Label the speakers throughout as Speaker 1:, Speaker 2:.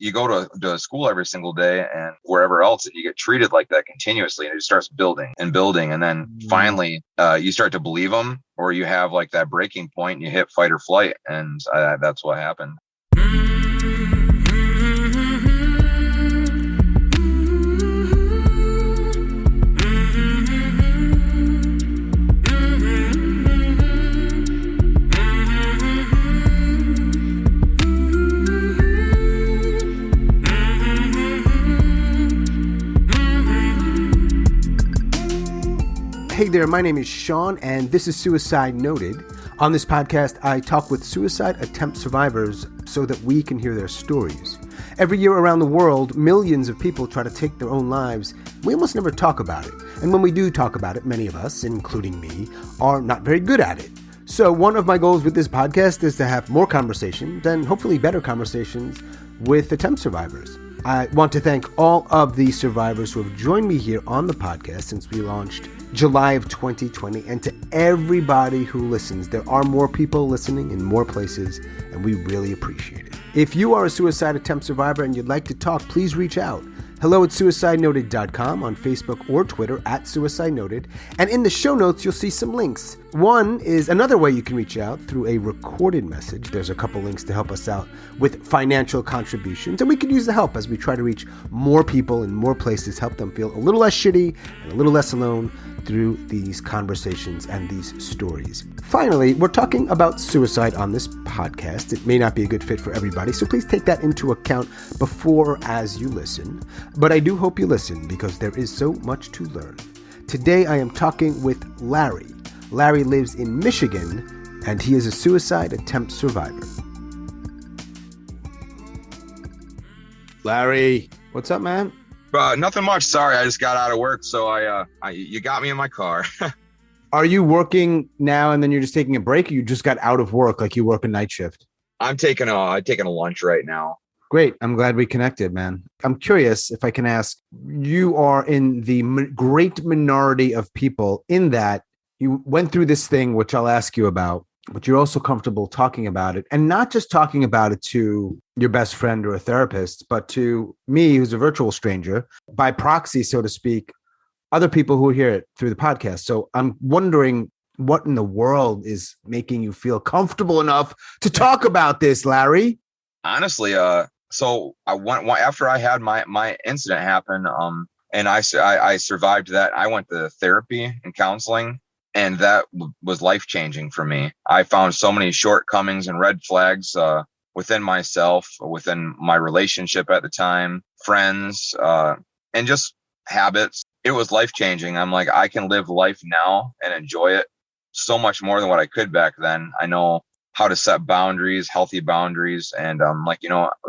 Speaker 1: you go to school every single day and wherever else, and you get treated like that continuously, and it starts building and building. And then finally, you start to believe them, or you have like that breaking point and you hit fight or flight. And that's what happened.
Speaker 2: Hey there, my name is Sean, and this is Suicide Noted. On this podcast, I talk with suicide attempt survivors so that we can hear their stories. Every year around the world, millions of people try to take their own lives. We almost never talk about it. And when we do talk about it, many of us, including me, are not very good at it. So one of my goals with this podcast is to have more conversations, and hopefully better conversations, with attempt survivors. I want to thank all of the survivors who have joined me here on the podcast since we launched July of 2020, and to everybody who listens. There are more people listening in more places, and we really appreciate it. If you are a suicide attempt survivor and you'd like to talk, please reach out. Hello at suicidenoted.com, on Facebook or Twitter at Suicide Noted. And in the show notes, you'll see some links. One is another way you can reach out through a recorded message. There's a couple links to help us out with financial contributions. And we could use the help as we try to reach more people in more places, help them feel a little less shitty and a little less alone through these conversations and these stories. Finally, we're talking about suicide on this podcast. It may not be a good fit for everybody, so please take that into account before or as you listen. But I do hope you listen because there is so much to learn. Today I am talking with Larry. Larry lives in Michigan, and he is a suicide attempt survivor. Larry, what's up, man?
Speaker 1: Nothing much. Sorry, I just got out of work, so you got me in my car.
Speaker 2: Are you working now and then you're just taking a break, or you just got out of work like you work a night shift?
Speaker 1: I'm taking a lunch right now.
Speaker 2: Great. I'm glad we connected, man. I'm curious if I can ask, you are in the great minority of people in that you went through this thing, which I'll ask you about, but you're also comfortable talking about it, and not just talking about it to your best friend or a therapist, but to me, who's a virtual stranger, by proxy, so to speak, other people who hear it through the podcast. So I'm wondering what in the world is making you feel comfortable enough to talk about this, Larry?
Speaker 1: Honestly, so I went after I had my incident happen, and I survived that. I went to therapy and counseling, and that was life-changing for me. I found so many shortcomings and red flags within myself, within my relationship at the time, friends, and just habits. It was life-changing. I'm like, I can live life now and enjoy it so much more than what I could back then. I know how to set boundaries, healthy boundaries. And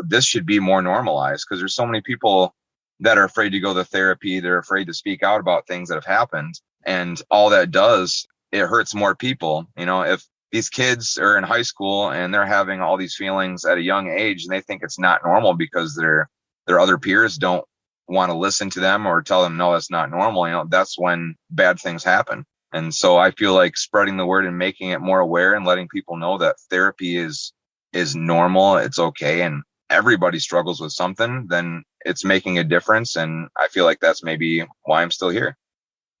Speaker 1: this should be more normalized, because there's so many people that are afraid to go to therapy. They're afraid to speak out about things that have happened. And all that does, it hurts more people. If these kids are in high school and they're having all these feelings at a young age, and they think it's not normal because their other peers don't want to listen to them or tell them, no, that's not normal. That's when bad things happen. And so I feel like spreading the word and making it more aware and letting people know that therapy is normal, it's okay, and everybody struggles with something, then it's making a difference. And I feel like that's maybe why I'm still here.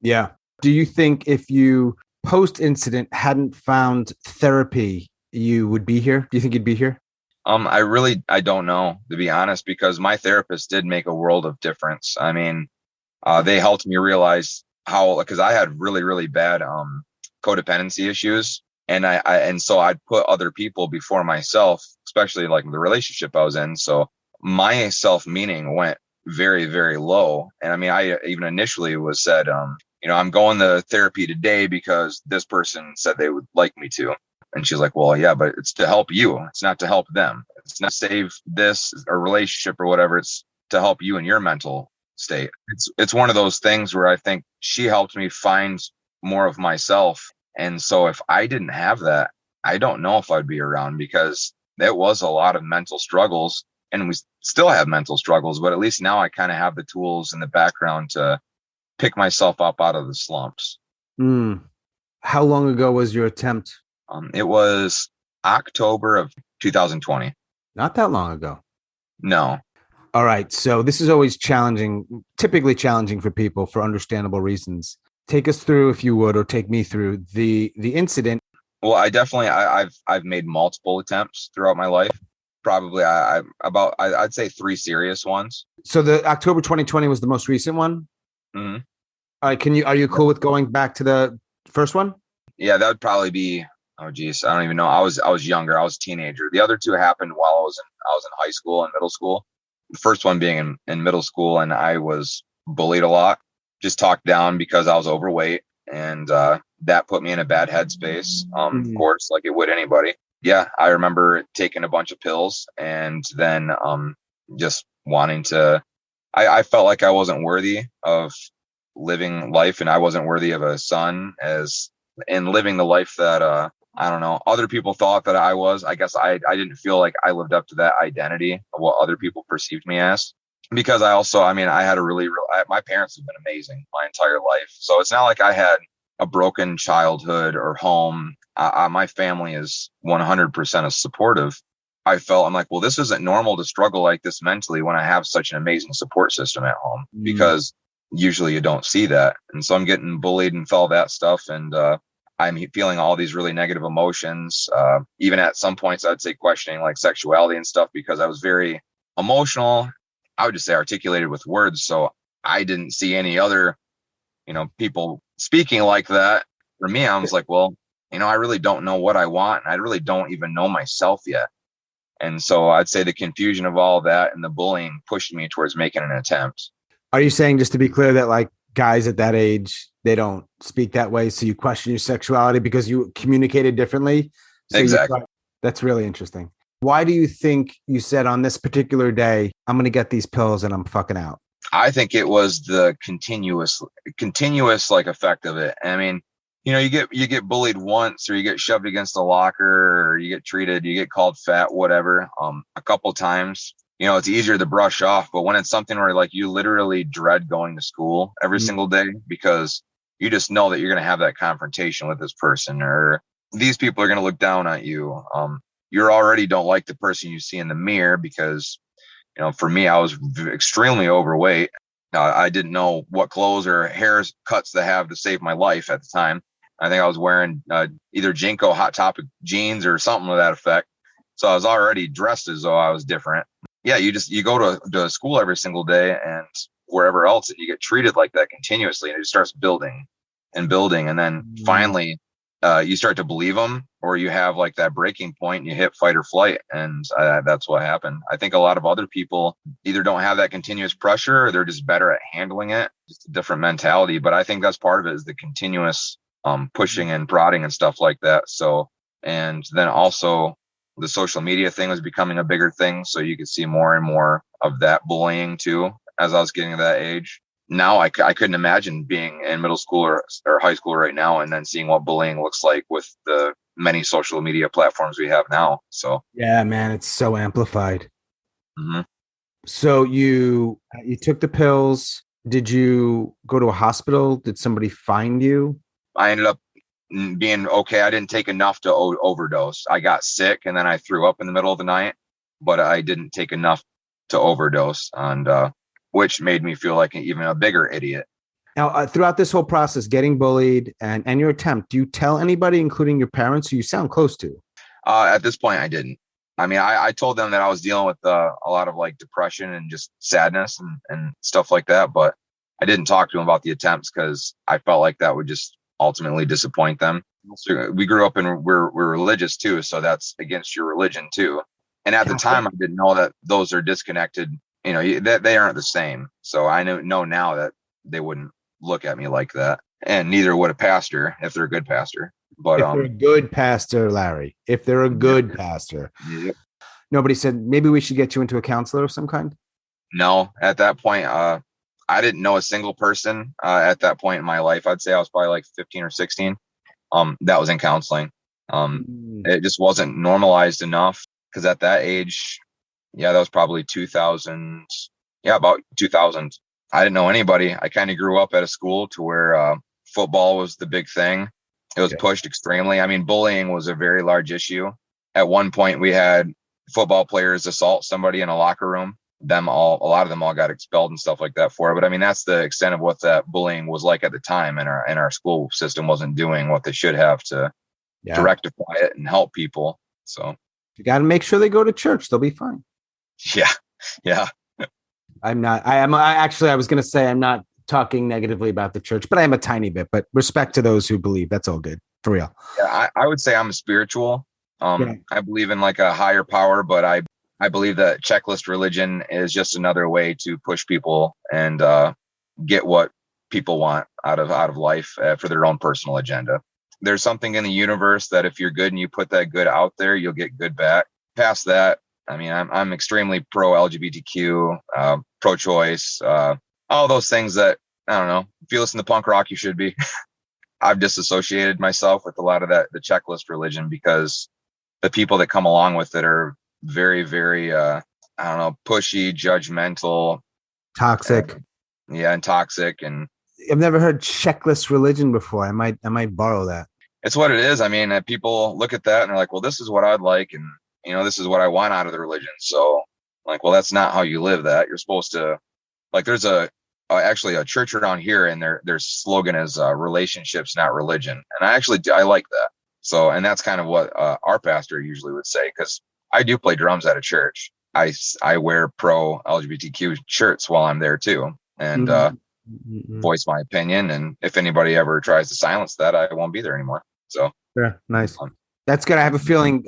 Speaker 2: Yeah. Do you think if you post-incident hadn't found therapy, you would be here? Do you think you'd be here?
Speaker 1: I don't know, to be honest, because my therapist did make a world of difference. I mean, they helped me realize because I had really, really bad codependency issues. And so I'd put other people before myself, especially like the relationship I was in. So my self-meaning went very, very low. And I mean, I even initially was said, I'm going to therapy today because this person said they would like me to. And she's like, well, yeah, but it's to help you. It's not to help them. It's not to save this or relationship or whatever. It's to help you in your mental state. It's one of those things where I think she helped me find more of myself. And so if I didn't have that, I don't know if I'd be around, because there was a lot of mental struggles, and we still have mental struggles, but at least now I kind of have the tools in the background to pick myself up out of the slumps.
Speaker 2: How long ago was your attempt?
Speaker 1: It was October of 2020.
Speaker 2: Not that long ago.
Speaker 1: No.
Speaker 2: All right. So this is always challenging, typically challenging for people for understandable reasons. Take us through, if you would, or take me through the incident.
Speaker 1: Well, I've made multiple attempts throughout my life. Probably I'd say 3 serious ones.
Speaker 2: So the October 2020 was the most recent one.
Speaker 1: Hmm.
Speaker 2: All right. Are you cool with going back to the first one?
Speaker 1: Yeah, that would probably be. Oh geez, I don't even know. I was younger. I was a teenager. The other 2 happened while I was in high school and middle school. The first one being in middle school, and I was bullied a lot, just talked down because I was overweight, and that put me in a bad headspace. Of course, like it would anybody. Yeah, I remember taking a bunch of pills, and then just wanting to. I felt like I wasn't worthy of living life, and I wasn't worthy of a son as in living the life that I don't know, other people thought that I was. I guess I didn't feel like I lived up to that identity of what other people perceived me as. Because I had my parents have been amazing my entire life. So it's not like I had a broken childhood or home. My family is 100% supportive. I'm like, well, this isn't normal to struggle like this mentally when I have such an amazing support system at home, because usually you don't see that. And so I'm getting bullied and all that stuff. And, I'm feeling all these really negative emotions. Even at some points, I'd say questioning like sexuality and stuff, because I was very emotional. I would just say articulated with words. So I didn't see any other, people speaking like that. For me, I was like, well, I really don't know what I want. And I really don't even know myself yet. And so I'd say the confusion of all that and the bullying pushed me towards making an attempt.
Speaker 2: Are you saying, just to be clear, that like guys at that age, they don't speak that way, so you question your sexuality because you communicated differently? So
Speaker 1: Exactly.
Speaker 2: That's really interesting. Why do you think you said on this particular day, I'm going to get these pills and I'm fucking out?
Speaker 1: I think it was the continuous like effect of it. I mean, you get bullied once, or you get shoved against a locker, or you get called fat, whatever, a couple times. It's easier to brush off, but when it's something where like you literally dread going to school every single day, because you just know that you're going to have that confrontation with this person, or these people are going to look down at you. You already don't like the person you see in the mirror, because, for me, I was extremely overweight. I didn't know what clothes or haircuts to have to save my life at the time. I think I was wearing either Jinko Hot Topic jeans or something to that effect. So I was already dressed as though I was different. Yeah, you go to school every single day and wherever else, and you get treated like that continuously, and it just starts building and building. And then finally, you start to believe them, or you have like that breaking point and you hit fight or flight. And that's what happened. I think a lot of other people either don't have that continuous pressure, or they're just better at handling it, just a different mentality. But I think that's part of it, is the continuous pushing and prodding and stuff like that. So, and then also the social media thing was becoming a bigger thing. So you could see more and more of that bullying too, as I was getting to that age. Now I couldn't imagine being in middle school or high school right now and then seeing what bullying looks like with the many social media platforms we have now. So
Speaker 2: yeah, man, it's so amplified.
Speaker 1: Mm-hmm.
Speaker 2: So you took the pills. Did you go to a hospital? Did somebody find you?
Speaker 1: I ended up being okay. I didn't take enough to overdose. I got sick and then I threw up in the middle of the night, but I didn't take enough to overdose, and which made me feel like even a bigger idiot.
Speaker 2: Now, throughout this whole process, getting bullied and your attempt, do you tell anybody, including your parents, who you sound close to?
Speaker 1: At this point, I didn't. I mean, I told them that I was dealing with a lot of like depression and just sadness and stuff like that, but I didn't talk to them about the attempts, because I felt like that would just ultimately disappoint them. So we grew up and we're religious too, so that's against your religion too. And at the time, I didn't know that those are disconnected. That they aren't the same. So I know now that they wouldn't look at me like that, and neither would a pastor if they're a good pastor. But
Speaker 2: if they're a good pastor, Larry, if they're a good pastor, nobody said maybe we should get you into a counselor of some kind.
Speaker 1: No, at that point, I didn't know a single person at that point in my life. I'd say I was probably like 15 or 16. That was in counseling. It just wasn't normalized enough, because at that age, that was probably 2000. Yeah, about 2000. I didn't know anybody. I kind of grew up at a school to where football was the big thing. It was pushed extremely. I mean, bullying was a very large issue. At one point, we had football players assault somebody in a locker room, a lot of them all got expelled and stuff like that for it. But I mean, that's the extent of what that bullying was like at the time, and our school system wasn't doing what they should have to rectify it and help people. So
Speaker 2: you got to make sure they go to church. They'll be fine.
Speaker 1: Yeah. Yeah.
Speaker 2: I was going to say I'm not talking negatively about the church, but I am a tiny bit, but respect to those who believe. That's all good. For real.
Speaker 1: Yeah. I would say I'm a spiritual. I believe in like a higher power, but I believe that checklist religion is just another way to push people and get what people want out of life for their own personal agenda. There's something in the universe that if you're good and you put that good out there, you'll get good back. Past that, I mean, I'm extremely pro LGBTQ, pro choice, all those things that, I don't know, if you listen to punk rock, you should be. I've disassociated myself with a lot of the checklist religion, because the people that come along with it are very, very, I don't know, pushy, judgmental,
Speaker 2: toxic.
Speaker 1: And toxic. And
Speaker 2: I've never heard checklist religion before. I might borrow that.
Speaker 1: It's what it is. I mean, people look at that and they're like, well, this is what I'd like. And, this is what I want out of the religion. So like, well, that's not how you live that. You're supposed to, like, there's actually a church around here, and their slogan is relationships, not religion. And I like that. So, and that's kind of what our pastor usually would say, because I do play drums at a church. I wear pro LGBTQ shirts while I'm there too, and voice my opinion. And if anybody ever tries to silence that, I won't be there anymore. So
Speaker 2: yeah, nice. That's good. I have a feeling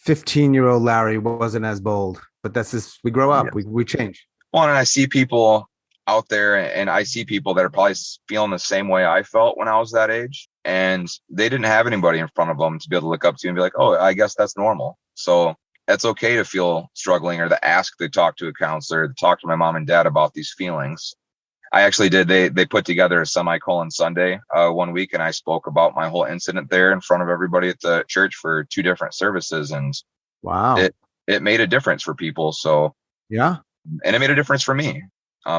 Speaker 2: 15-year-old Larry wasn't as bold, but that's just, we grow up, we change.
Speaker 1: Well, and I see people out there, and I see people that are probably feeling the same way I felt when I was that age, and they didn't have anybody in front of them to be able to look up to and be like, oh, I guess that's normal. So it's okay to feel struggling, or to ask to talk to a counselor, to talk to my mom and dad about these feelings. I actually did. They put together a semicolon Sunday one week, and I spoke about my whole incident there in front of everybody at the church for 2 different services. And
Speaker 2: wow,
Speaker 1: it made a difference for people. So
Speaker 2: yeah,
Speaker 1: and it made a difference for me.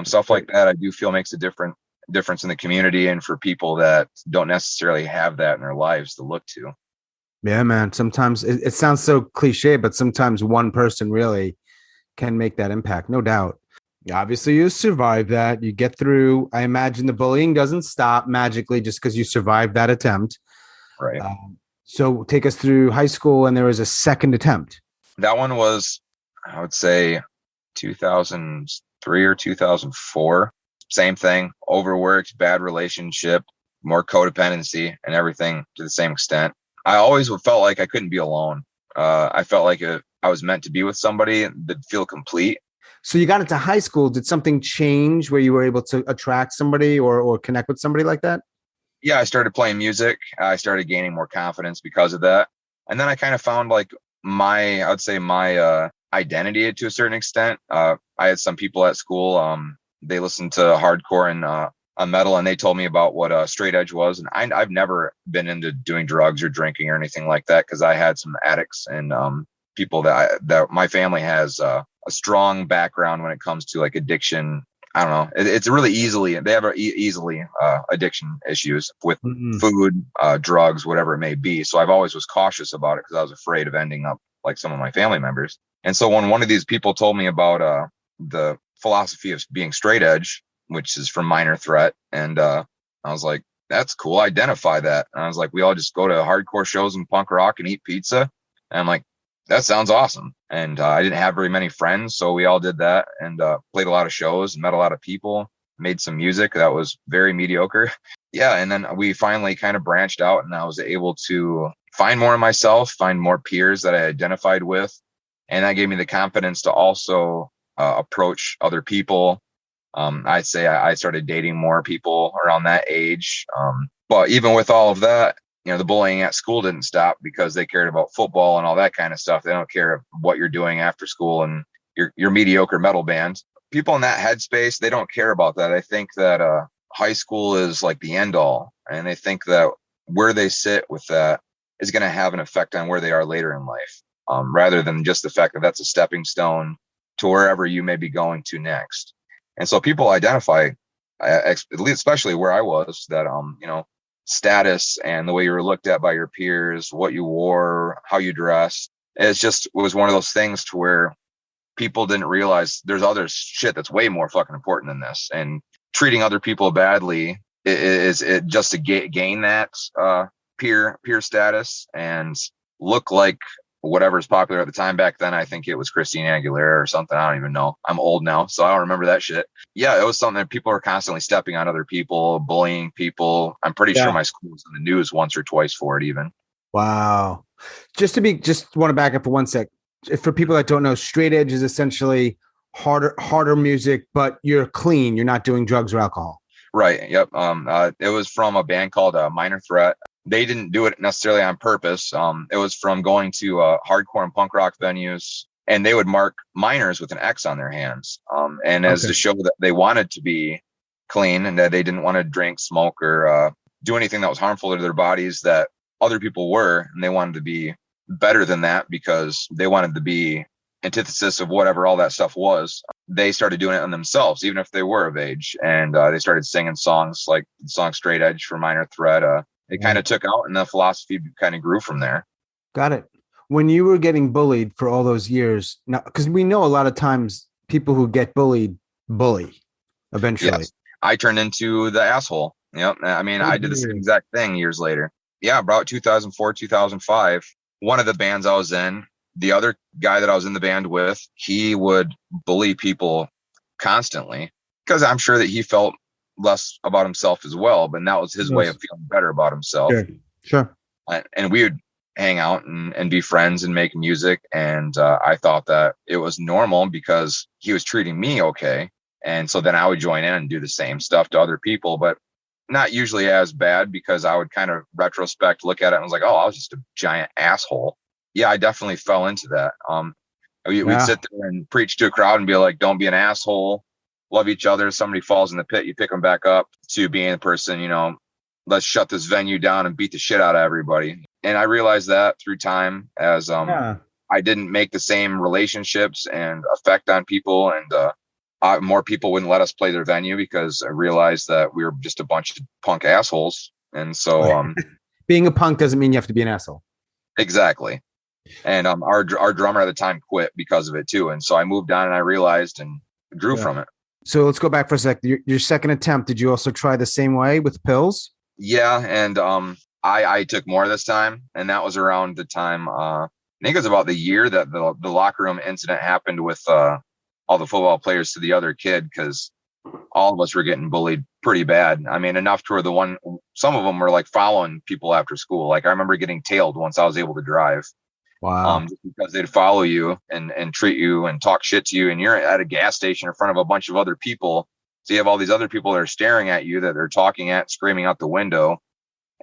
Speaker 1: Stuff like that, I do feel makes a difference in the community, and for people that don't necessarily have that in their lives to look to.
Speaker 2: Yeah, man. Sometimes it sounds so cliche, but sometimes one person really can make that impact. No doubt. Obviously, you survive that. You get through. I imagine the bullying doesn't stop magically just because you survived that attempt.
Speaker 1: Right.
Speaker 2: So take us through high school, and there was a second attempt.
Speaker 1: That one was, I would say, 2003 or 2004. Same thing. Overworked, bad relationship, more codependency, and everything to the same extent. I always felt like I couldn't be alone. I felt like I was meant to be with somebody that feel complete.
Speaker 2: So you got into high school. Did something change where you were able to attract somebody or connect with somebody like that?
Speaker 1: Yeah, I started playing music. I started gaining more confidence because of that. And then I kind of found like my identity to a certain extent. I had some people at school, they listened to hardcore and metal, and they told me about what straight edge was. And I've never been into doing drugs or drinking or anything like that, because I had some addicts and people that my family has a strong background when it comes to like addiction. I don't know. It's really they have easily addiction issues with food, drugs, whatever it may be. So I've always was cautious about it, because I was afraid of ending up like some of my family members. And so when one of these people told me about the philosophy of being straight edge, which is from Minor Threat, and I was like, that's cool. Identify that. And I was like, we all just go to hardcore shows and punk rock and eat pizza. And I'm like, that sounds awesome. And I didn't have very many friends, so we all did that, and played a lot of shows and met a lot of people, made some music that was very mediocre. Yeah. And then we finally kind of branched out, and I was able to find more of myself, find more peers that I identified with. And that gave me the confidence to also approach other people. I'd say I started dating more people around that age. But even with all of that, the bullying at school didn't stop, because they cared about football and all that kind of stuff. They don't care what you're doing after school and your mediocre metal band. People in that headspace, they don't care about that. I think that high school is like the end all, and they think that where they sit with that is going to have an effect on where they are later in life, rather than just the fact that that's a stepping stone to wherever you may be going to next. And so people identify, especially where I was, that status and the way you were looked at by your peers, what you wore, how you dressed. It just was one of those things to where people didn't realize there's other shit that's way more fucking important than this. And treating other people badly is it just to gain that peer status and look like whatever's popular at the time. Back then, I think it was Christina Aguilera or something. I don't even know. I'm old now, so I don't remember that shit. Yeah, it was something that people were constantly stepping on other people, bullying people. I'm pretty sure my school was in the news once or twice for it even.
Speaker 2: Wow. Just want to back up for one sec. For people that don't know, straight edge is essentially harder music, but you're clean. You're not doing drugs or alcohol.
Speaker 1: Right. Yep. It was from a band called Minor Threat. They didn't do it necessarily on purpose. It was from going to hardcore and punk rock venues, and they would mark minors with an X on their hands. And as to show that they wanted to be clean and that they didn't want to drink, smoke, or do anything that was harmful to their bodies that other people were, and they wanted to be better than that because they wanted to be antithesis of whatever all that stuff was. They started doing it on themselves, even if they were of age, and they started singing songs like the song Straight Edge for Minor Threat. It kind of took out, and the philosophy kind of grew from there.
Speaker 2: Got it. When you were getting bullied for all those years, now, because we know a lot of times people who get bullied bully eventually.
Speaker 1: Yes. I turned into the asshole. Yep. I mean, I did the same exact thing years later. Yeah, about 2004, 2005, one of the bands I was in, the other guy that I was in the band with, he would bully people constantly because I'm sure that he felt less about himself as well, but that was his way of feeling better about himself.
Speaker 2: Sure.
Speaker 1: And we would hang out and be friends and make music. And I thought that it was normal because he was treating me okay. And so then I would join in and do the same stuff to other people, but not usually as bad because I would kind of retrospect, look at it and was like, oh, I was just a giant asshole. Yeah, I definitely fell into that. We'd sit there and preach to a crowd and be like, don't be an asshole. Love each other. Somebody falls in the pit, you pick them back up, to being the person, let's shut this venue down and beat the shit out of everybody. And I realized that through time as I didn't make the same relationships and effect on people, and more people wouldn't let us play their venue because I realized that we were just a bunch of punk assholes. And so
Speaker 2: being a punk doesn't mean you have to be an asshole.
Speaker 1: Exactly. And our drummer at the time quit because of it too. And so I moved on and I realized and grew from it.
Speaker 2: So let's go back for a sec. Your second attempt, did you also try the same way with pills?
Speaker 1: Yeah. And I took more this time. And that was around the time, I think it was about the year that the locker room incident happened with all the football players to the other kid, because all of us were getting bullied pretty bad. I mean, enough to where some of them were like following people after school. Like I remember getting tailed once I was able to drive.
Speaker 2: Wow.
Speaker 1: Just because they'd follow you and treat you and talk shit to you, and you're at a gas station in front of a bunch of other people. So you have all these other people that are staring at you, that they're talking at, screaming out the window.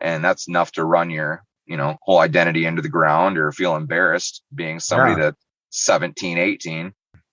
Speaker 1: And that's enough to run your, whole identity into the ground or feel embarrassed being somebody that's 17, 18.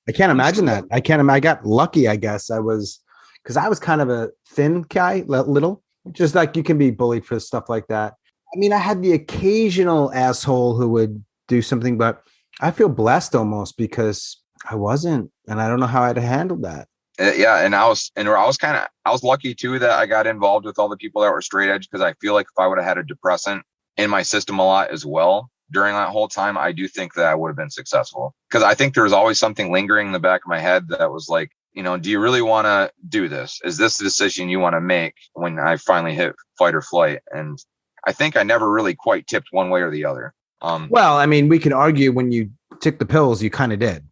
Speaker 2: I can't imagine that. I got lucky, I guess. Because I was kind of a thin guy, little, just like you can be bullied for stuff like that. I mean, I had the occasional asshole who would do something, but I feel blessed almost because I wasn't, and I don't know how I'd handled that.
Speaker 1: Yeah. And I was lucky too that I got involved with all the people that were straight edge, because I feel like if I would have had a depressant in my system a lot as well during that whole time, I do think that I would have been successful, because I think there was always something lingering in the back of my head that was like, do you really want to do this? Is this the decision you want to make when I finally hit fight or flight? And I think I never really quite tipped one way or the other.
Speaker 2: Well, I mean, we can argue when you took the pills, you kind of did.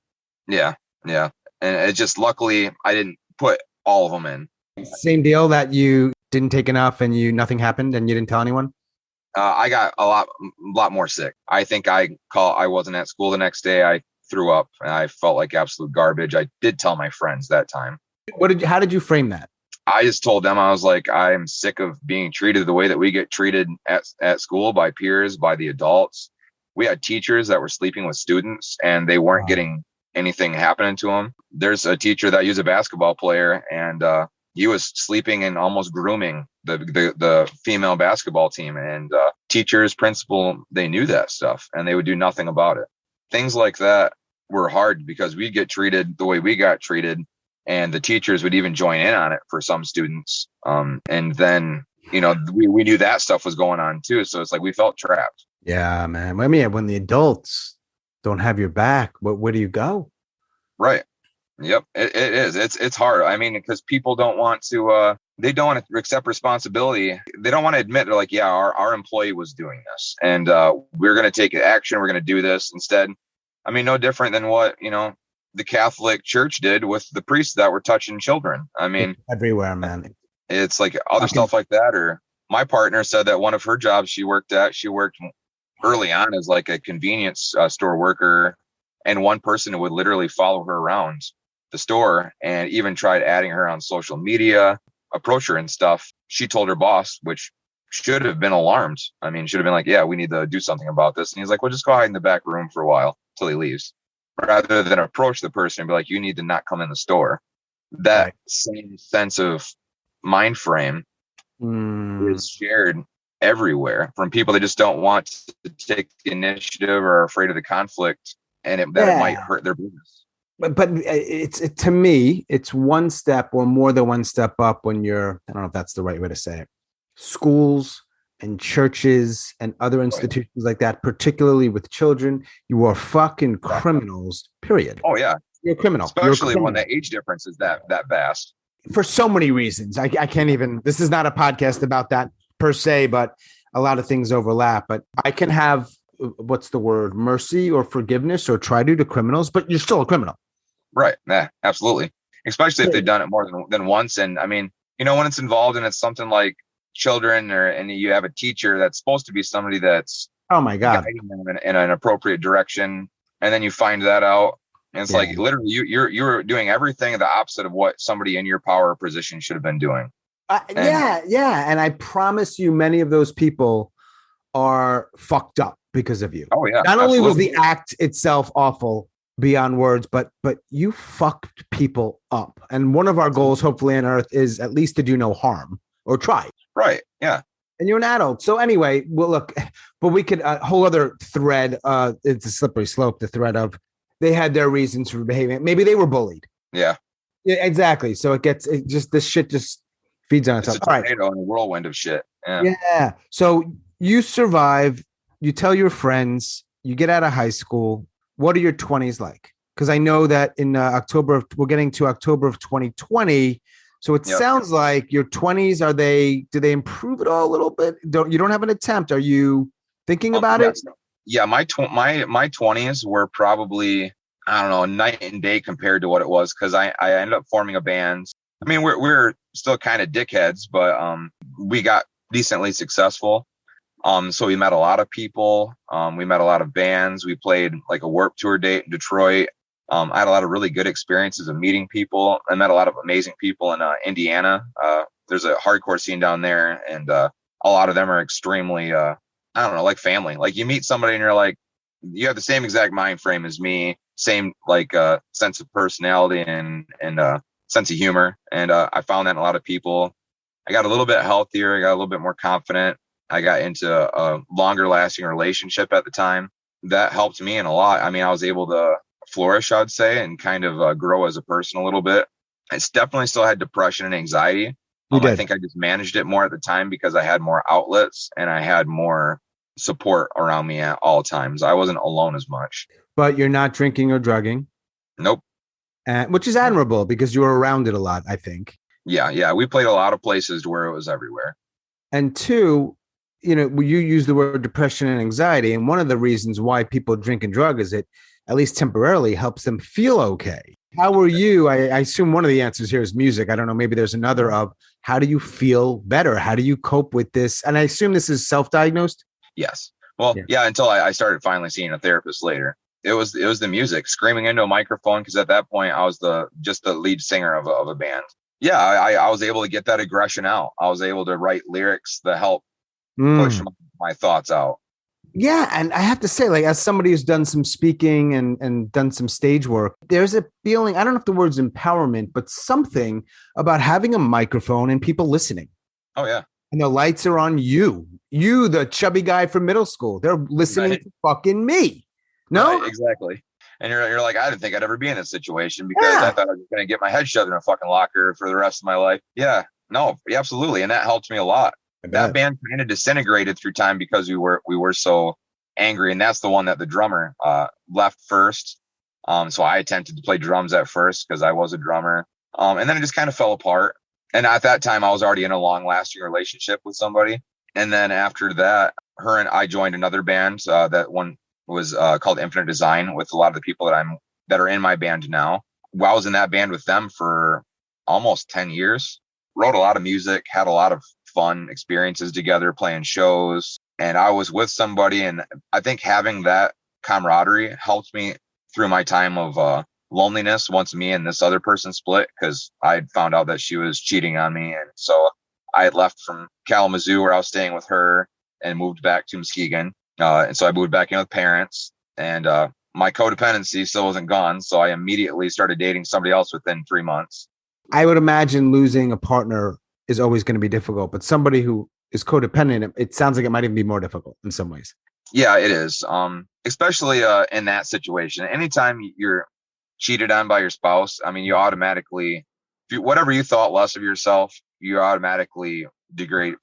Speaker 1: Yeah. Yeah. And it just, luckily I didn't put all of them in.
Speaker 2: Same deal that you didn't take enough and nothing happened and you didn't tell anyone.
Speaker 1: I got a lot more sick. I think I wasn't at school the next day. I threw up and I felt like absolute garbage. I did tell my friends that time.
Speaker 2: How did you frame that?
Speaker 1: I just told them, I was like, I'm sick of being treated the way that we get treated at school by peers, by the adults. We had teachers that were sleeping with students and they weren't getting anything happening to them. There's a teacher that was a basketball player, and he was sleeping and almost grooming the female basketball team, and teachers, principal, they knew that stuff and they would do nothing about it. Things like that were hard because we'd get treated the way we got treated, and the teachers would even join in on it for some students. And then, we knew that stuff was going on too. So it's like we felt trapped.
Speaker 2: Yeah, man. I mean, when the adults don't have your back, where do you go?
Speaker 1: Right. Yep. It is. It's hard. I mean, because people don't want to, they don't want to accept responsibility. They don't want to admit they're like, yeah, our employee was doing this and we're going to take action. We're going to do this instead. I mean, no different than what, the Catholic Church did with the priests that were touching children. I mean,
Speaker 2: it's everywhere, man.
Speaker 1: It's like other stuff like that. Or my partner said that one of her jobs she worked early on as like a convenience store worker. And one person would literally follow her around the store and even tried adding her on social media, approach her and stuff. She told her boss, which should have been alarmed. I mean, should have been like, yeah, we need to do something about this. And he's like, well, just go hide in the back room for a while till he leaves, rather than approach the person and be like, you need to not come in the store. That
Speaker 2: Right.
Speaker 1: same sense of mind frame is shared everywhere from people that just don't want to take the initiative or are afraid of the conflict and it might hurt their business.
Speaker 2: But to me, it's one step or more than one step up when you're, I don't know if that's the right way to say it, schools and churches and other institutions like that, particularly with children. You are fucking criminals, period.
Speaker 1: Oh, yeah.
Speaker 2: You're a criminal.
Speaker 1: Especially when the age difference is that vast.
Speaker 2: For so many reasons. I can't even, this is not a podcast about that per se, but a lot of things overlap. But I can have, what's the word, mercy or forgiveness or try to criminals, but you're still a criminal.
Speaker 1: Right. Yeah, absolutely. Especially if they've done it more than once. And I mean, when it's involved and it's something like children and you have a teacher that's supposed to be somebody that's,
Speaker 2: oh my God,
Speaker 1: guiding them in an appropriate direction. And then you find that out. And it's like literally you're doing everything the opposite of what somebody in your power position should have been doing.
Speaker 2: Yeah. And I promise you, many of those people are fucked up because of you.
Speaker 1: Oh yeah.
Speaker 2: Not only was the act itself awful beyond words, but you fucked people up. And one of our goals, hopefully on Earth, is at least to do no harm or try.
Speaker 1: Right. Yeah.
Speaker 2: And you're an adult. So anyway, well, look, but we could a whole other thread. It's a slippery slope. The thread of they had their reasons for behaving. Maybe they were bullied.
Speaker 1: Yeah.
Speaker 2: Yeah, exactly. So this shit just feeds on itself.
Speaker 1: It's a tornado and a whirlwind of shit.
Speaker 2: Yeah. So you survive. You tell your friends. You get out of high school. What are your 20s like? Because I know that in we're getting to October of 2020. So it sounds like your 20s, do they improve at all a little bit? You don't have an attempt. Are you thinking about it?
Speaker 1: Yeah. My 20s were probably, I don't know, night and day compared to what it was. Cause I ended up forming a band. I mean, we're still kind of dickheads, but we got decently successful. So we met a lot of people. We met a lot of bands. We played like a Warped Tour date in Detroit. I had a lot of really good experiences of meeting people. I met a lot of amazing people in Indiana. There's a hardcore scene down there, and a lot of them are extremely, I don't know, like family. Like you meet somebody and you're like, you have the same exact mind frame as me, same like sense of personality and sense of humor. And I found that in a lot of people. I got a little bit healthier. I got a little bit more confident. I got into a longer lasting relationship at the time. That helped me in a lot. I mean, I was able to flourish, I'd say, and kind of grow as a person a little bit. I definitely still had depression and anxiety. I think I just managed it more at the time because I had more outlets and I had more support around me at all times. I wasn't alone as much.
Speaker 2: But you're not drinking or drugging?
Speaker 1: Nope.
Speaker 2: Which is admirable because you were around it a lot, I think.
Speaker 1: Yeah. We played a lot of places where it was everywhere.
Speaker 2: And two, you use the word depression and anxiety. And one of the reasons why people drink and drug is it, at least temporarily, helps them feel okay. How were you? I assume one of the answers here is music. I don't know. Maybe there's another of how do you feel better? How do you cope with this? And I assume this is self-diagnosed.
Speaker 1: Yes. Well, yeah, until I started finally seeing a therapist later. It was the music, screaming into a microphone. Because at that point I was just the lead singer of a band. Yeah. I was able to get that aggression out. I was able to write lyrics that help push my thoughts out.
Speaker 2: Yeah. And I have to say, like, as somebody who's done some speaking and done some stage work, there's a feeling, I don't know if the word's empowerment, but something about having a microphone and people listening.
Speaker 1: Oh, yeah.
Speaker 2: And the lights are on you, the chubby guy from middle school. They're listening to fucking me. No,
Speaker 1: right, exactly. And you're like, I didn't think I'd ever be in this situation because I thought I was going to get my head shoved in a fucking locker for the rest of my life. Yeah, no, absolutely. And that helped me a lot. That band kind of disintegrated through time because we were so angry. And that's the one that the drummer left first. So I attempted to play drums at first because I was a drummer. And then it just kind of fell apart. And at that time, I was already in a long lasting relationship with somebody. And then after that, her and I joined another band. That one was called Infinite Design, with a lot of the people that are in my band now. Well, I was in that band with them for almost 10 years, wrote a lot of music, had a lot of fun experiences together, playing shows. And I was with somebody. And I think having that camaraderie helped me through my time of loneliness once me and this other person split, because I had found out that she was cheating on me. And so I had left from Kalamazoo, where I was staying with her, and moved back to Muskegon. And so I moved back in with parents, and my codependency still wasn't gone. So I immediately started dating somebody else within 3 months.
Speaker 2: I would imagine losing a partner is always going to be difficult, but somebody who is codependent, it sounds like it might even be more difficult in some ways.
Speaker 1: Yeah, it is. Especially in that situation. Anytime you're cheated on by your spouse, I mean, you automatically, whatever you thought less of yourself, you automatically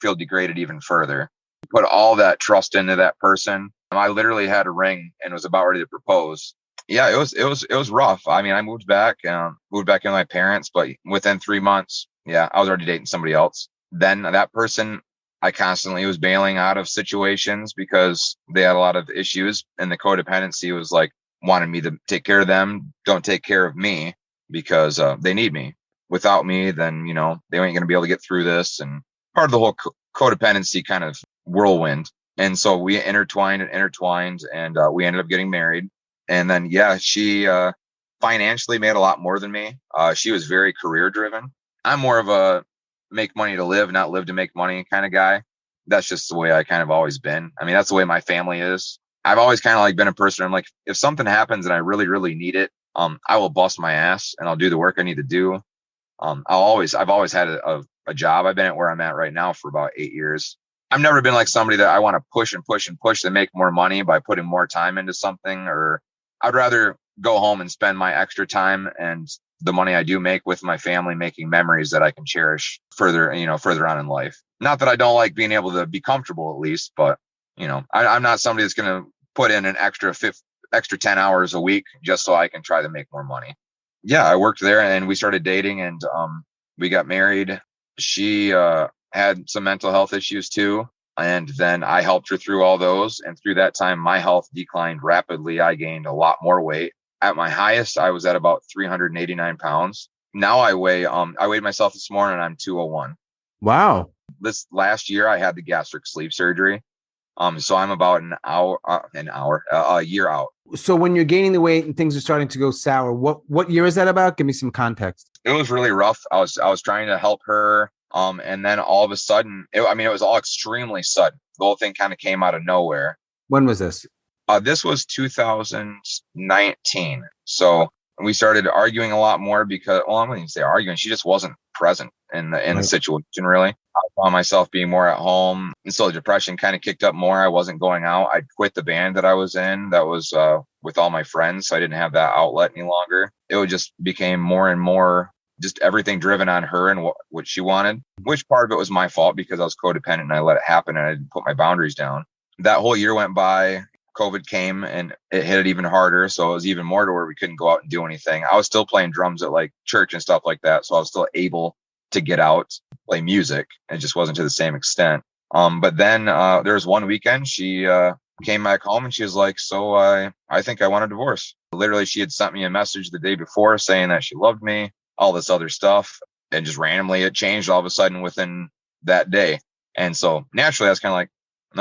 Speaker 1: feel degraded even further. You put all that trust into that person. I literally had a ring and was about ready to propose. Yeah, it was rough. I mean, I moved back in with my parents, but within 3 months, yeah, I was already dating somebody else. Then that person, I constantly was bailing out of situations because they had a lot of issues, and the codependency was like wanted me to take care of them, don't take care of me, because they need me. Without me, then they ain't gonna be able to get through this. And part of the whole codependency kind of whirlwind. And so we intertwined, and we ended up getting married. And then she financially made a lot more than me. She was very career driven. I'm more of a make money to live, not live to make money kind of guy. That's just the way I kind of always been. I mean, that's the way my family is. I've always kind of like been a person. I'm like, if something happens and I really, really need it, I will bust my ass and I'll do the work I need to do. I've always had a job. I've been at where I'm at right now for about 8 years. I've never been like somebody that I want to push and push and push to make more money by putting more time into something, or I'd rather go home and spend my extra time and the money I do make with my family, making memories that I can cherish further on in life. Not that I don't like being able to be comfortable at least, but I'm not somebody that's going to put in an extra 10 hours a week just so I can try to make more money. Yeah, I worked there and we started dating, and we got married. She had some mental health issues too. And then I helped her through all those. And through that time, my health declined rapidly. I gained a lot more weight. At my highest, I was at about 389 pounds. Now I weighed myself this morning and I'm 201.
Speaker 2: Wow.
Speaker 1: This last year, I had the gastric sleeve surgery. So I'm about a year out.
Speaker 2: So when you're gaining the weight and things are starting to go sour, what year is that about? Give me some context.
Speaker 1: It was really rough. I was trying to help her. And then all of a sudden, it was all extremely sudden. The whole thing kind of came out of nowhere.
Speaker 2: When was this?
Speaker 1: This was 2019. So we started arguing a lot more because, well, I'm going to say arguing. She just wasn't present in the situation, really. I found myself being more at home. And so the depression kind of kicked up more. I wasn't going out. I'd quit the band that I was in. That was with all my friends. So I didn't have that outlet any longer. It would just became more and more just everything driven on her and what she wanted, which part of it was my fault because I was codependent and I let it happen and I didn't put my boundaries down. That whole year went by. COVID came and it hit it even harder. So it was even more to where we couldn't go out and do anything. I was still playing drums at like church and stuff like that. So I was still able to get out, play music. It just wasn't to the same extent. But then there was one weekend she came back home and she was like, so I think I want a divorce. Literally, she had sent me a message the day before saying that she loved me, all this other stuff. And just randomly it changed all of a sudden within that day. And so naturally I was kind of like,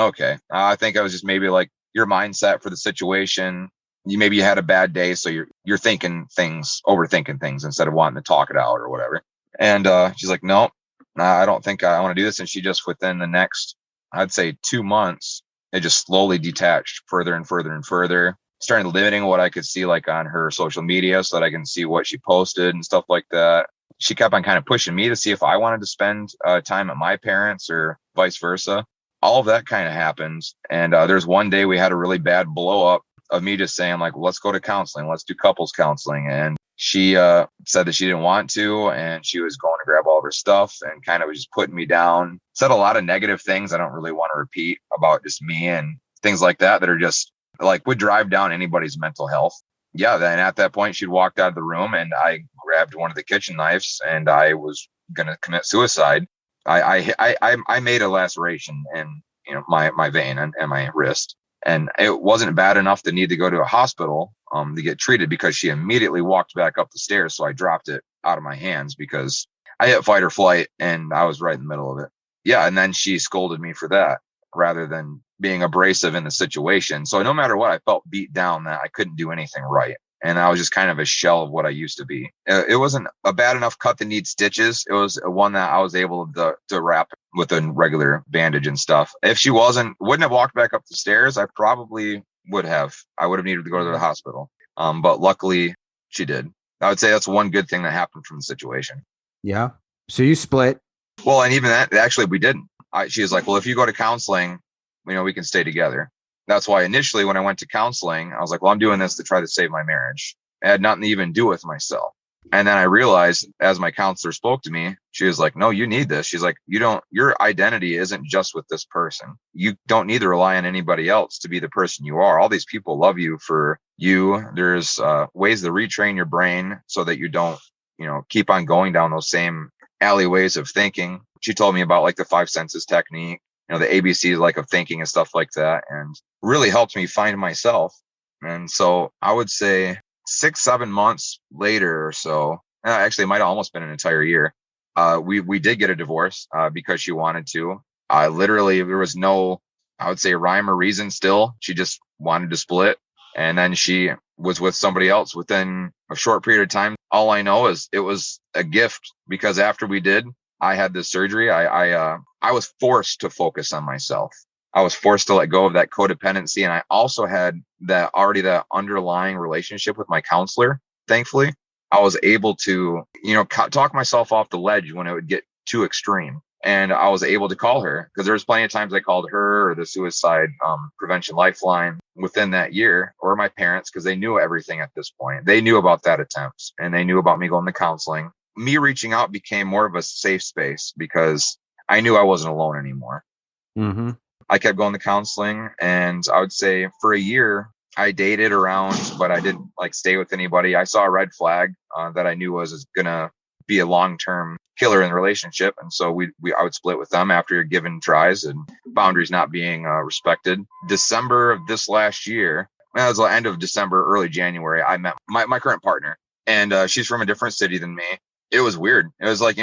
Speaker 1: okay, I think I was just maybe like your mindset for the situation. Maybe you had a bad day. So you're thinking things, overthinking things instead of wanting to talk it out or whatever. And she's like, no, I don't think I want to do this. And she just within the next, I'd say 2 months, it just slowly detached further and further and further, starting limiting what I could see like on her social media so that I can see what she posted and stuff like that. She kept on kind of pushing me to see if I wanted to spend time at my parents or vice versa. All of that kind of happened. And there's one day we had a really bad blow up of me just saying like, let's go to counseling. Let's do couples counseling. And she said that she didn't want to, and she was going to grab all of her stuff and kind of was just putting me down, said a lot of negative things I don't really want to repeat about just me and things like that are just like would drive down anybody's mental health. yeah, then at that point, she'd walked out of the room, and I grabbed one of the kitchen knives, and I was gonna commit suicide. I made a laceration in my vein and my wrist, and it wasn't bad enough to need to go to a hospital to get treated because she immediately walked back up the stairs. So I dropped it out of my hands because I hit fight or flight, and I was right in the middle of it. Yeah, and then she scolded me for that rather than being abrasive in the situation. So no matter what, I felt beat down that I couldn't do anything right. And I was just kind of a shell of what I used to be. It wasn't a bad enough cut that needs stitches. It was one that I was able to wrap with a regular bandage and stuff. If she wouldn't have walked back up the stairs, I probably would have. I would have needed to go to the hospital. But luckily she did. I would say that's one good thing that happened from the situation.
Speaker 2: Yeah. So you split.
Speaker 1: Well, and even that, actually, we didn't. She was like, well, if you go to counseling, we can stay together. That's why initially when I went to counseling, I was like, well, I'm doing this to try to save my marriage. It had nothing to even do with myself. And then I realized as my counselor spoke to me, she was like, no, you need this. She's like, your identity isn't just with this person. You don't need to rely on anybody else to be the person you are. All these people love you for you. There's ways to retrain your brain so that you don't, keep on going down those same alleyways of thinking. She told me about like the 5 senses technique, the ABCs like of thinking and stuff like that, and really helped me find myself. And so I would say 6-7 months later or so, actually it might have almost been an entire year, we did get a divorce because she wanted to. Literally there was no, I would say, rhyme or reason still. She just wanted to split, and then she was with somebody else within a short period of time. All I know is it was a gift, because after we did, I had this surgery. I was forced to focus on myself. I was forced to let go of that codependency. And I also had that underlying relationship with my counselor. Thankfully, I was able to, talk myself off the ledge when it would get too extreme. And I was able to call her, because there was plenty of times I called her or the suicide prevention lifeline within that year, or my parents, because they knew everything at this point. They knew about that attempt, and they knew about me going to counseling. Me reaching out became more of a safe space because I knew I wasn't alone anymore.
Speaker 2: Mm-hmm.
Speaker 1: I kept going to counseling, and I would say for a year I dated around, but I didn't stay with anybody. I saw a red flag that I knew was gonna be a long-term killer in the relationship, and so I would split with them after given tries and boundaries not being respected. December of this last year, it was the end of December, early January, I met my current partner, and she's from a different city than me. It was weird. It was like,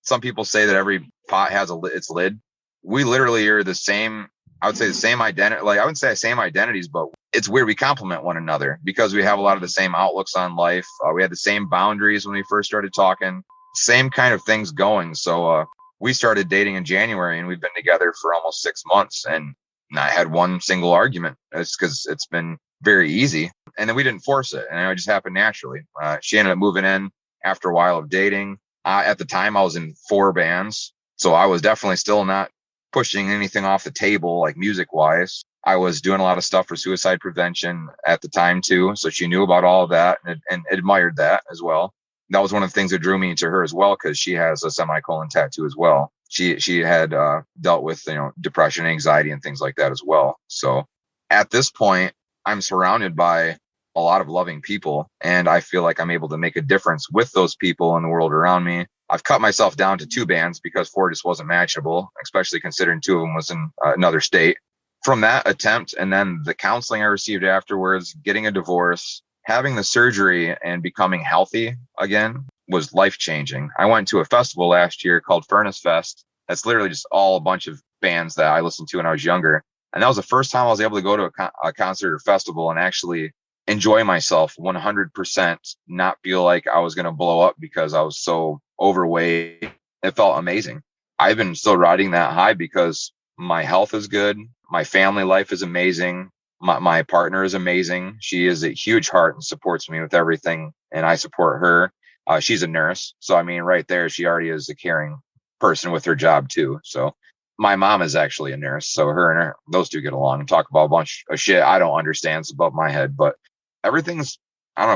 Speaker 1: some people say that every pot has its lid. We literally are the same. I would say the same identity. I wouldn't say the same identities, but it's weird. We complement one another because we have a lot of the same outlooks on life. We had the same boundaries when we first started talking, same kind of things going. So we started dating in January, and we've been together for almost 6 months, and not had one single argument. It's because it's been very easy. And then we didn't force it, and it just happened naturally. She ended up moving in after a while of dating. At the time, I was in 4 bands, so I was definitely still not pushing anything off the table, like music wise. I was doing a lot of stuff for suicide prevention at the time too. So she knew about all of that and admired that as well. That was one of the things that drew me to her as well, because she has a semicolon tattoo as well. She had dealt with depression, anxiety, and things like that as well. So at this point, I'm surrounded by a lot of loving people, and I feel like I'm able to make a difference with those people in the world around me. I've cut myself down to 2 bands because 4 just wasn't manageable, especially considering 2 of them was in another state. From that attempt, and then the counseling I received afterwards, getting a divorce, having the surgery, and becoming healthy again was life-changing. I went to a festival last year called Furnace Fest. That's literally just all a bunch of bands that I listened to when I was younger. And that was the first time I was able to go to a concert or festival and actually enjoy myself 100%, not feel like I was going to blow up because I was so overweight. It felt amazing. I've been still riding that high because my health is good. My family life is amazing. My partner is amazing. She is a huge heart and supports me with everything, and I support her. She's a nurse. So, right there, she already is a caring person with her job too. So my mom is actually a nurse. So those 2 get along and talk about a bunch of shit I don't understand. It's above my head, but everything's,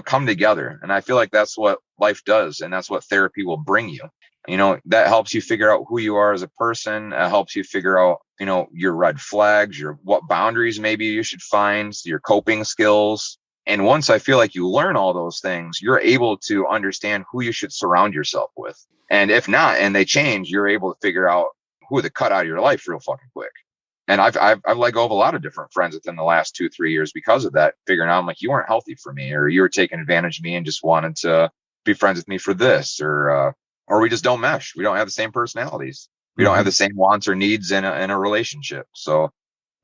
Speaker 1: come together. And I feel like that's what life does. And that's what therapy will bring you. That helps you figure out who you are as a person. It helps you figure out, your red flags, what boundaries maybe you should find, your coping skills. And once I feel like you learn all those things, you're able to understand who you should surround yourself with. And if not, and they change, you're able to figure out who to cut out of your life real fucking quick. And I've let go of a lot of different friends within the last 2-3 years because of that. Figuring out, I'm like, you weren't healthy for me, or you were taking advantage of me and just wanted to be friends with me for this, or we just don't mesh. We don't have the same personalities. We don't have the same wants or needs in a relationship. So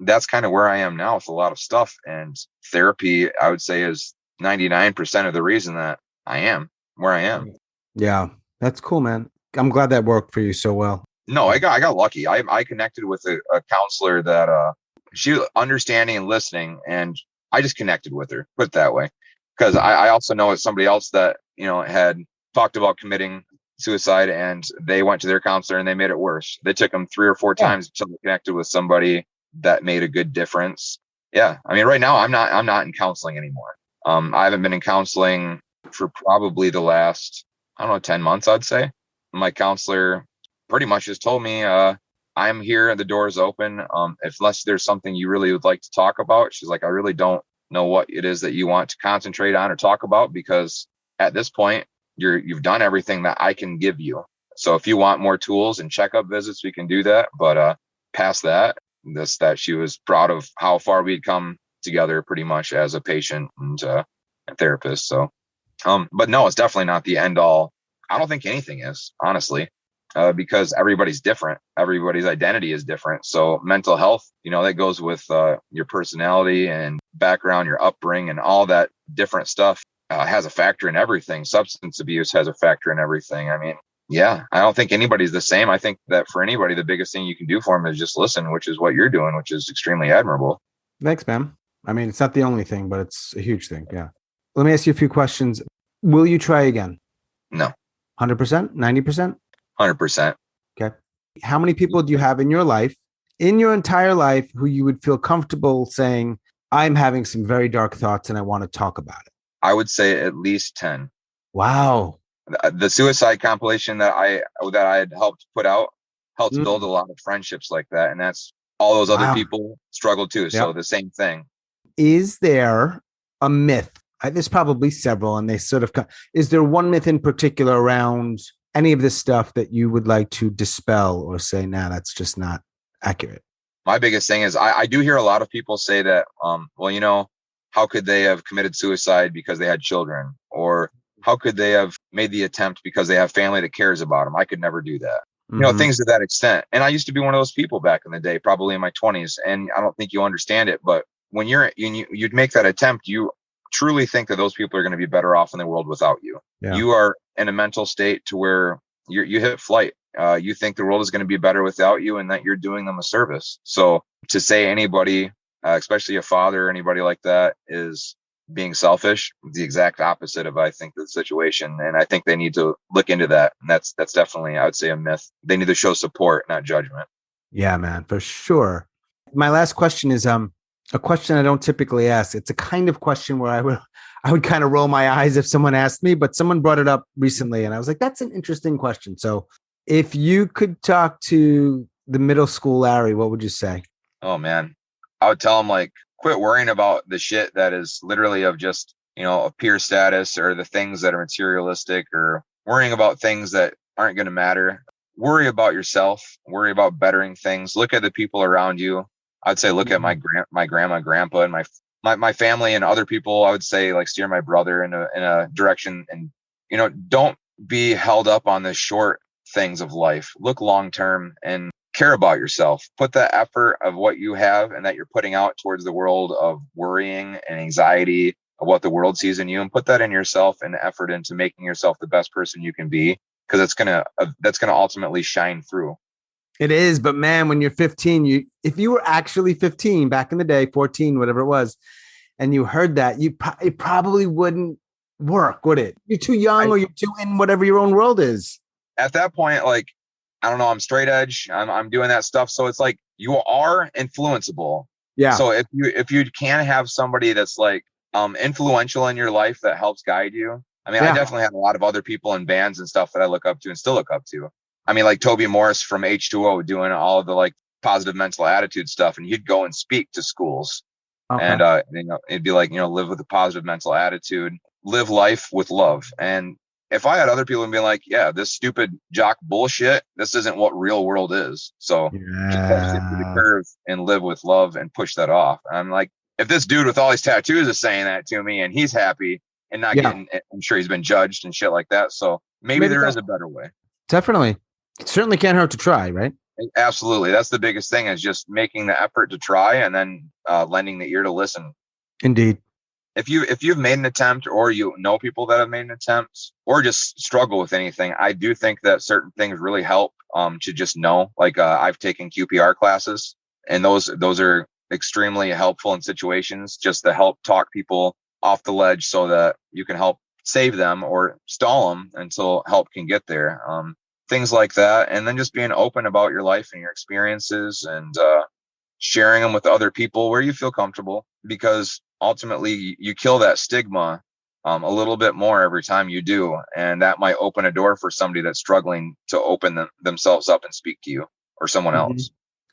Speaker 1: that's kind of where I am now with a lot of stuff. And therapy, I would say, is 99% of the reason that I am where I am.
Speaker 2: Yeah, that's cool, man. I'm glad that worked for you so well.
Speaker 1: No, I got lucky. I connected with a counselor that she was understanding and listening, and I just connected with her, put it that way. Because I also know somebody else that, had talked about committing suicide, and they went to their counselor and they made it worse. They took them 3 or 4 times until they connected with somebody that made a good difference. Yeah. I mean, right now I'm not in counseling anymore. I haven't been in counseling for probably the last, 10 months, I'd say. My counselor pretty much just told me, I'm here, the door is open. Unless there's something you really would like to talk about. She's like, I really don't know what it is that you want to concentrate on or talk about, because at this point you've done everything that I can give you. So if you want more tools and checkup visits, we can do that. But past that, that she was proud of how far we'd come together pretty much as a patient and a therapist. So, but no, it's definitely not the end all. I don't think anything is, honestly. Because everybody's different. Everybody's identity is different. So mental health, that goes with your personality and background, your upbringing, and all that different stuff has a factor in everything. Substance abuse has a factor in everything. I mean, yeah, I don't think anybody's the same. I think that for anybody, the biggest thing you can do for them is just listen, which is what you're doing, which is extremely admirable.
Speaker 2: Thanks, man. I mean, it's not the only thing, but it's a huge thing. Yeah. Let me ask you a few questions. Will you try again?
Speaker 1: No.
Speaker 2: 100%? 90%?
Speaker 1: 100%.
Speaker 2: Okay. How many people do you have in your life, in your entire life, who you would feel comfortable saying, I'm having some very dark thoughts and I want to talk about it?
Speaker 1: I would say at least 10.
Speaker 2: Wow.
Speaker 1: The suicide compilation that I had helped put out helped build a lot of friendships like that. And that's all those other people struggle too. So the same thing.
Speaker 2: Is there a myth? There's probably several, and they sort of, is there one myth in particular around any of this stuff that you would like to dispel or say, nah, that's just not accurate?
Speaker 1: My biggest thing is I do hear a lot of people say that, well, how could they have committed suicide because they had children? Or how could they have made the attempt because they have family that cares about them? I could never do that. Things to that extent. And I used to be one of those people back in the day, probably in my 20s. And I don't think you understand it. But when you'd make that attempt, you truly think that those people are going to be better off in the world without you. Yeah. You are in a mental state to where you hit flight. You think the world is going to be better without you and that you're doing them a service. So to say anybody, especially a father or anybody like that, is being selfish, the exact opposite of, I think, the situation. And I think they need to look into that. And that's definitely, I would say, a myth. They need to show support, not judgment.
Speaker 2: Yeah, man, for sure. My last question is a question I don't typically ask. It's a kind of question where I would kind of roll my eyes if someone asked me, but someone brought it up recently and I was like, that's an interesting question. So if you could talk to the middle school Larry, what would you say?
Speaker 1: Oh, man. I would tell him, quit worrying about the shit that is literally of just, of peer status or the things that are materialistic or worrying about things that aren't going to matter. Worry about yourself, worry about bettering things. Look at the people around you. I'd say, look at my grandma, grandpa, and my family and other people. I would say, steer my brother in a direction, and, don't be held up on the short things of life. Look long-term and care about yourself. Put the effort of what you have and that you're putting out towards the world of worrying and anxiety of what the world sees in you, and put that in yourself and effort into making yourself the best person you can be, because that's going to ultimately shine through.
Speaker 2: It is, but man, when you're 15, if you were actually 15 back in the day, 14, whatever it was, and you heard that, it probably wouldn't work, would it? You're too young, or you're too in whatever your own world is.
Speaker 1: At that point, I don't know, I'm straight edge. I'm doing that stuff. So it's you are influenceable.
Speaker 2: Yeah.
Speaker 1: So if you can have somebody that's influential in your life that helps guide you. I mean, I definitely have a lot of other people in bands and stuff that I look up to and still look up to. I mean, Toby Morris from H2O doing all of the positive mental attitude stuff, and he'd go and speak to schools.
Speaker 2: Okay.
Speaker 1: And it'd be like, live with a positive mental attitude, live life with love. And if I had other people be like, yeah, this stupid jock bullshit, this isn't what real world is. So just have to get through the
Speaker 2: Yeah.
Speaker 1: curve and live with love and push that off. I'm like, if this dude with all these tattoos is saying that to me and he's happy and not
Speaker 2: Yeah.
Speaker 1: getting, I'm sure he's been judged and shit like that. So maybe there is a better way.
Speaker 2: Definitely. It certainly can't hurt to try, right?
Speaker 1: Absolutely. That's the biggest thing, is just making the effort to try and then lending the ear to listen.
Speaker 2: Indeed.
Speaker 1: If you've made an attempt, or you know people that have made an attempt, or just struggle with anything, I do think that certain things really help to just know. Like I've taken QPR classes, and those are extremely helpful in situations, just to help talk people off the ledge so that you can help save them or stall them until help can get there. Things like that. And then just being open about your life and your experiences, and sharing them with other people where you feel comfortable, because ultimately you kill that stigma a little bit more every time you do. And that might open a door for somebody that's struggling to open themselves up and speak to you or someone else.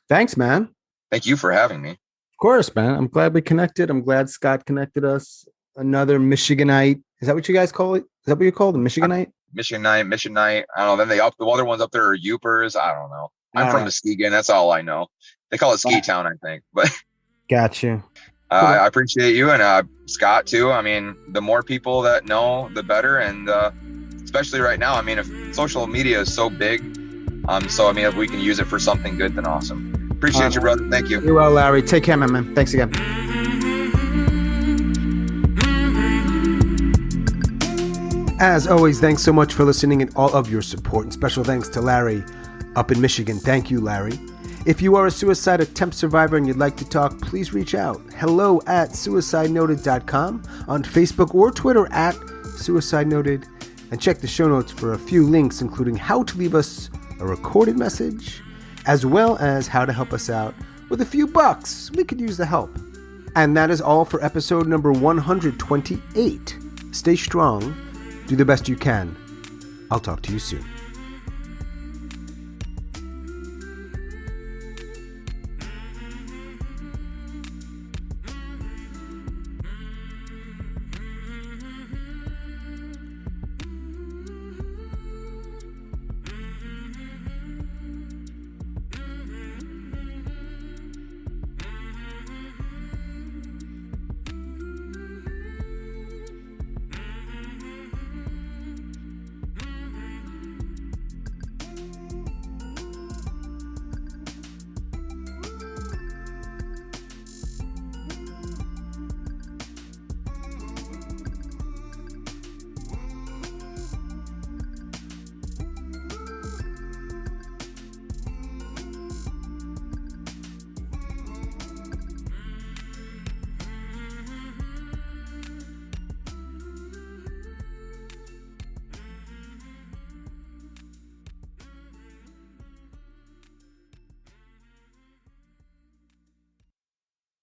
Speaker 2: Thanks, man.
Speaker 1: Thank you for having me.
Speaker 2: Of course, man. I'm glad we connected. I'm glad Scott connected us. Another Michiganite. Is that what you guys call it? Is that what you call them? Michiganite?
Speaker 1: Missionite. I don't know. Then the other ones up there are Yoopers. I don't know. I'm from Muskegon. That's all I know. They call it Ski Town, I think. But
Speaker 2: got you.
Speaker 1: I appreciate you, and Scott too. I mean, the more people that know, the better. And especially right now, I mean, if social media is so big, so I mean, if we can use it for something good, then awesome. Appreciate you, brother. Thank you.
Speaker 2: You're well, Larry. Take care, man. Thanks again. As always, thanks so much for listening and all of your support. And special thanks to Larry up in Michigan. Thank you, Larry. If you are a suicide attempt survivor and you'd like to talk, please reach out. hello@suicidenoted.com, on Facebook or Twitter @suicidenoted, and check the show notes for a few links, including how to leave us a recorded message, as well as how to help us out with a few bucks. We could use the help. And that is all for episode number 128. Stay strong. Do the best you can. I'll talk to you soon.